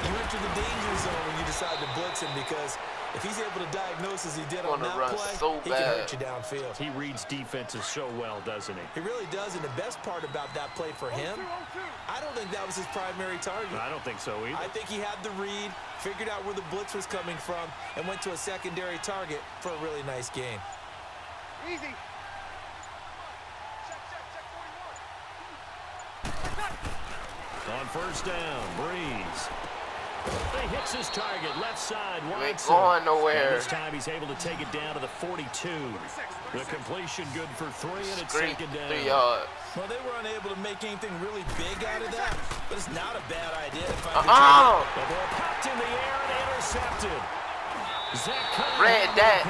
You enter the danger zone when you decide to blitz him because if he's able to diagnose as he did on that play, he can hurt you downfield. He reads defenses so well, doesn't he? He really does, and the best part about that play for him, I don't think that was his primary target. I don't think so either. I think he had the read, figured out where the blitz was coming from, and went to a secondary target for a really nice gain. Easy. On first down, Breeze. He hits his target, left side, ain't going nowhere. And this time he's able to take it down to the 42. The completion good for 3, and it's second down. 3 yards. Well, they were unable to make anything really big out of that, but it's not a bad idea to find the ball popped in the air and intercepted. Zach read that.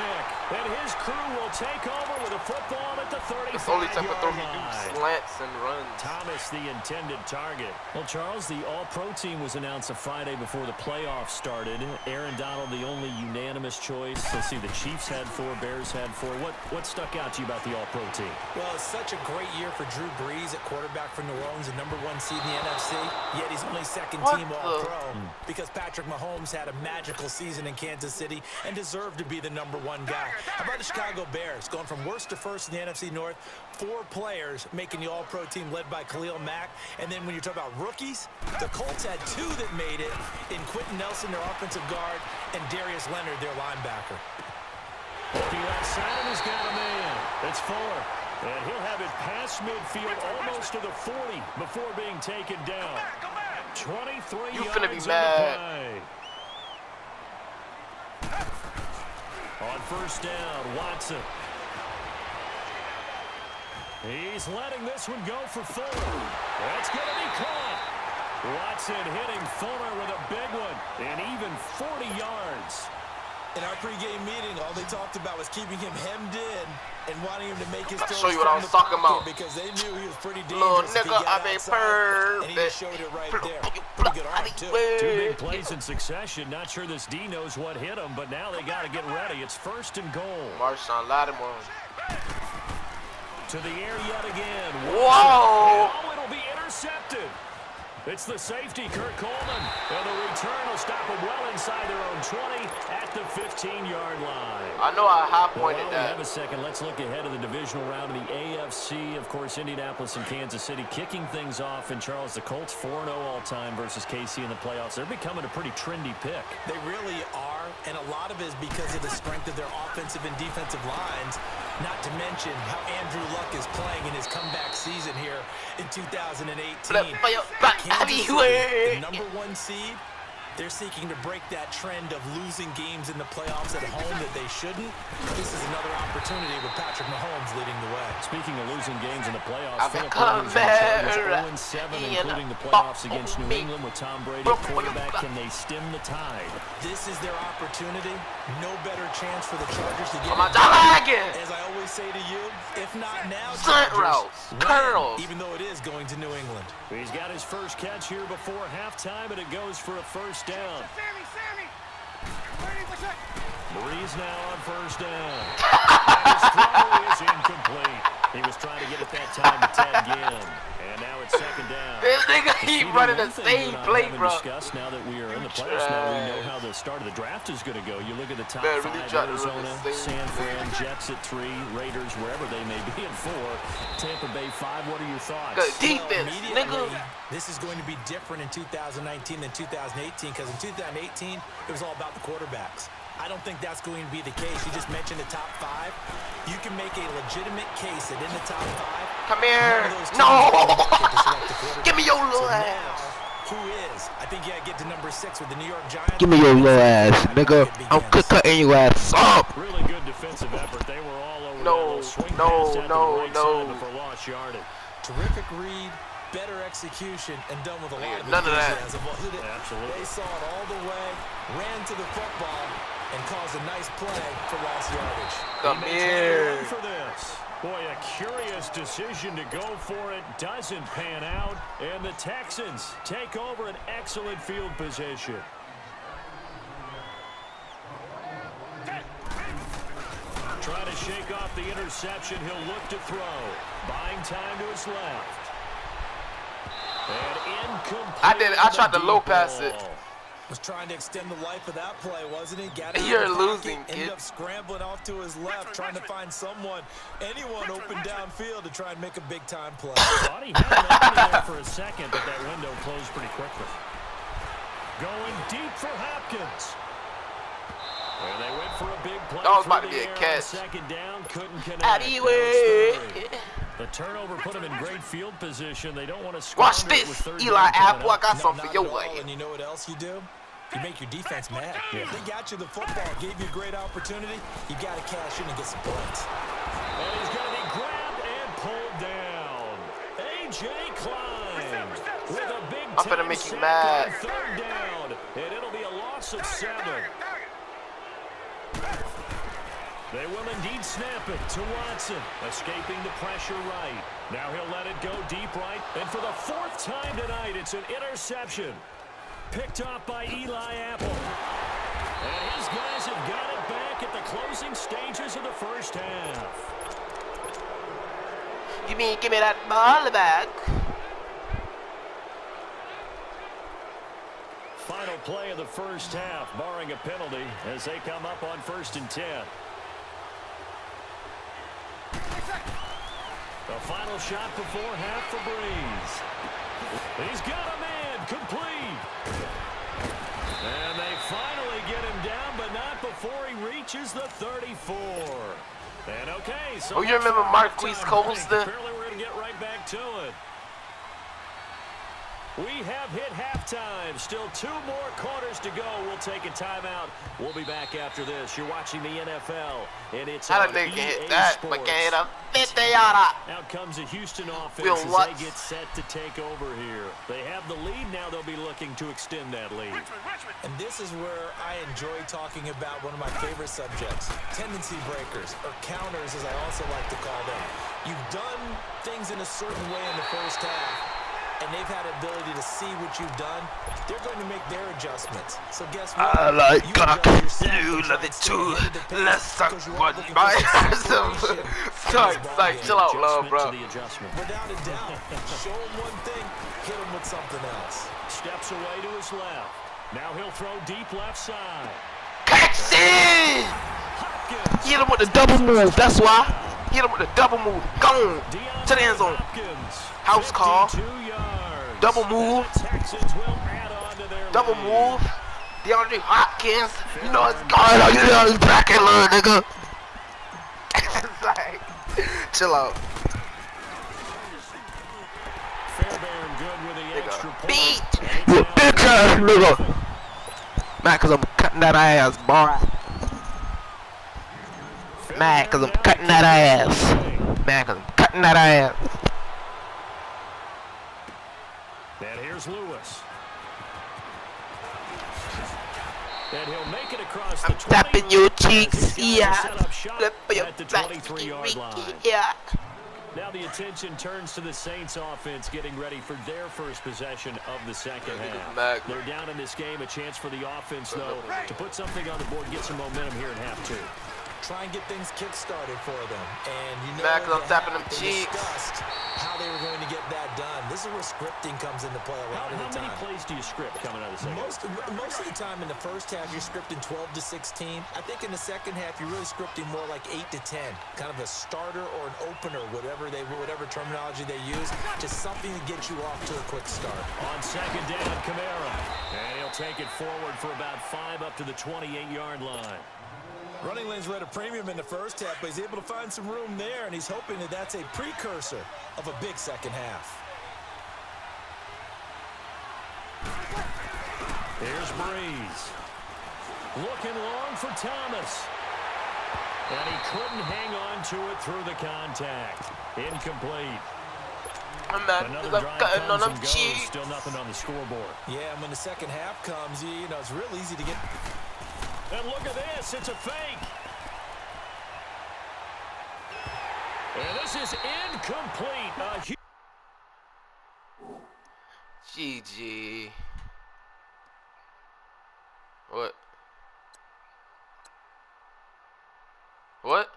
And his crew will take over with a football at the 35-yard line. That's the only type of throw he do, slants and runs. Thomas, the intended target. Well, Charles, the All-Pro team was announced a Friday before the playoffs started. Aaron Donald, the only unanimous choice. Let's see, the Chiefs had 4, Bears had 4. What stuck out to you about the All-Pro team? Well, it's such a great year for Drew Brees at quarterback for New Orleans, the #1 seed in the NFC. Yet he's only second-team All-Pro because Patrick Mahomes had a magical season in Kansas City and deserved to be the #1 guy. How about the Chicago Bears going from worst to first in the NFC North? 4 players making the All-Pro team led by Khalil Mack. And then when you talk about rookies, the Colts had 2 that made it in Quentin Nelson, their offensive guard, and Darius Leonard, their linebacker. Looking left side, he's got a man. It's Fuller. And he'll have it past midfield almost to the 40 before being taken down. 23 you yards finna be on mad. the play. On first down, Watson. He's letting this one go for Fuller. That's going to be caught. Watson hitting Fuller with a big one, and even 40 yards. In our pregame meeting, all they talked about was keeping him hemmed in and wanting him to make his throws. Show you what I was talking about. Because they knew he was pretty little dangerous. Nigga, I mean, perfect. And he just showed it right there. Pretty good arm, too. 2 big plays in succession. Not sure this D knows what hit him, but now they got to get ready. It's first and goal. Marshawn Lattimore. To the air yet again. Whoa! Oh, it'll be intercepted. It's the safety, Kurt Coleman. And the return will stop them well inside their own 20 at the 15-yard line. I know I high-pointed that. Have a second. Let's look ahead of the divisional round of the AFC. Of course, Indianapolis and Kansas City kicking things off. And, Charles, the Colts 4-0 all-time versus KC in the playoffs. They're becoming a pretty trendy pick. They really are, and a lot of it is because of the strength of their offensive and defensive lines, not to mention how Andrew Luck is playing in his comeback season here in 2018. Kansas City, the #1 seed, they're seeking to break that trend of losing games in the playoffs at home that they shouldn't. This is another opportunity with Patrick Mahomes leading the way. Speaking of losing games in the playoffs, Philip come Rivers 0-7, including the playoffs against New England with Tom Brady at quarterback. Can they stem the tide? This is their opportunity. No better chance for the Chargers to get it. As I always say to you, if not now, Stunt routes, curls. Even though it is going to New England. He's got his first catch here before halftime, and it goes for a first down. Breeze now on first down. And his throw is incomplete. He was trying to get it that time to Ted Ginn. And now it's second down. This nigga keep running the same play, bro. Now that we are in the playoffs, now we know how the start of the draft is going to go. You look at the top 5, Arizona, San Fran, Jets at 3, Raiders, wherever they may be at 4, Tampa Bay 5. What are your thoughts? Good defense, nigga. This is going to be different in 2019 than 2018 because in 2018, it was all about the quarterbacks. I don't think that's going to be the case. You just mentioned the top 5. You can make a legitimate case that in the top 5. Come here. No. Give me your little ass. Who is? I think you got to get to number 6 with the New York Giants. Give me your little ass, nigga. I'm cutting your ass up. Really good defensive effort. They were all over. No. For lost yardage. Terrific read. Better execution and done with a lot of none of that. Wasn't it? Absolutely. They saw it all the way, ran to the football, and caused a nice play for lost yardage. Come here. For this. Boy, a curious decision to go for it. Doesn't pan out. And the Texans take over an excellent field position. Trying to shake off the interception. He'll look to throw. Buying time to his left. And incomplete. I tried to low pass it. Was trying to extend the life of that play, wasn't he? You're losing, kid. Ended up scrambling off to his left, trying to find anyone open downfield to try and make a big-time play. Thought he had an opening there for a second, but that window closed pretty quickly. Going deep for Hopkins. And they went for a big play. That was about to be a catch. Second down, couldn't connect. Anyway. The turnover put him in great field position. They don't want to watch squander it this, with third Eli down Apple. I got something for your way. And you know what else you do? You make your defense mad. They got you the football, gave you a great opportunity. You got to cash in and get some points. And he's going to be grabbed and pulled down. A.J. Klein with a big I'm gonna make you mad. Third down, and it'll be a loss of 7. They will indeed snap it to Watson, escaping the pressure right. Now he'll let it go deep right, and for the 4th time tonight, it's an interception. Picked off by Eli Apple. And his guys have got it back at the closing stages of the first half. You mean give me that ball back? Final play of the first half, barring a penalty, as they come up on 1st and 10. The final shot before half for Breeze. He's got a man, complete. And they finally get him down, but not before he reaches the 34. And okay, so you remember Marquise Colston? Apparently we're going to get right back to it. We have hit halftime. Still 2 more quarters to go. We'll take a timeout. We'll be back after this. You're watching the NFL, and it's I on don't think EA hit that, Sports. but get a 50-yarder. Out comes a Houston offense We'll as they get set to take over here. They have the lead. Now they'll be looking to extend that lead. And this is where I enjoy talking about one of my favorite subjects, tendency breakers, or counters as I also like to call them. You've done things in a certain way in the first half, and they've had the ability to see what you've done. They're going to make their adjustments. So guess what? I like You cock, adjust yourself you and love try it and stay too. ahead of the pace Let's suck because you are one looking by for some separation Sorry, in this like, ballgame. chill out, love, bro. To the adjustment. Without a doubt. Show him one thing, hit him with something else. Steps away to his left. Now he'll throw deep left side. Catch it! Hopkins. Hit him with the double move, that's why. Hit him with the double move. Gone to the end zone. Hopkins, House call. 52 yards. Double move. The Texans will add on to their Double lead. move. DeAndre Hopkins. You know it's going on. You know it's back and learn, nigga. It's like, chill out. Fairbairn good with the extra point. Beat. You bitch ass nigga. Mad cause I'm cutting that ass, boy. Mad cause I'm cutting that ass. Mad cause I'm cutting that ass. And here's Lewis. And he'll make it across the 20. Tapping your cheeks, yeah. Set up shop Flip your at the back, 23-yard line. yeah. Now the attention turns to the Saints offense getting ready for their first possession of the second half. They're down in this game. A chance for the offense, though, to put something on the board, get some momentum here in half 2. Try and get things kick-started for them. And you know Mac, I'm tapping them they cheeks. discussed how they were going to get that done. This is where scripting comes into play a lot of the How many time. plays do you script coming out of the second half? Most of the time in the first half, you're scripting 12 to 16. I think in the second half, you're really scripting more like 8 to 10. Kind of a starter or an opener, whatever terminology they use. Just something to get you off to a quick start. On second down, Kamara. And he'll take it forward for about 5 up to the 28-yard line. Running lanes were at a premium in the first half, but he's able to find some room there, and he's hoping that that's a precursor of a big second half. Here's Breeze. Looking long for Thomas. And he couldn't hang on to it through the contact. Incomplete. I'm mad Another because I'm drive cutting on comes them and goes. cheeks. Still nothing on the scoreboard. Yeah, and when the second half comes, you know, it's real easy to get... And look at this. It's a fake. And this is incomplete. GG. What? What?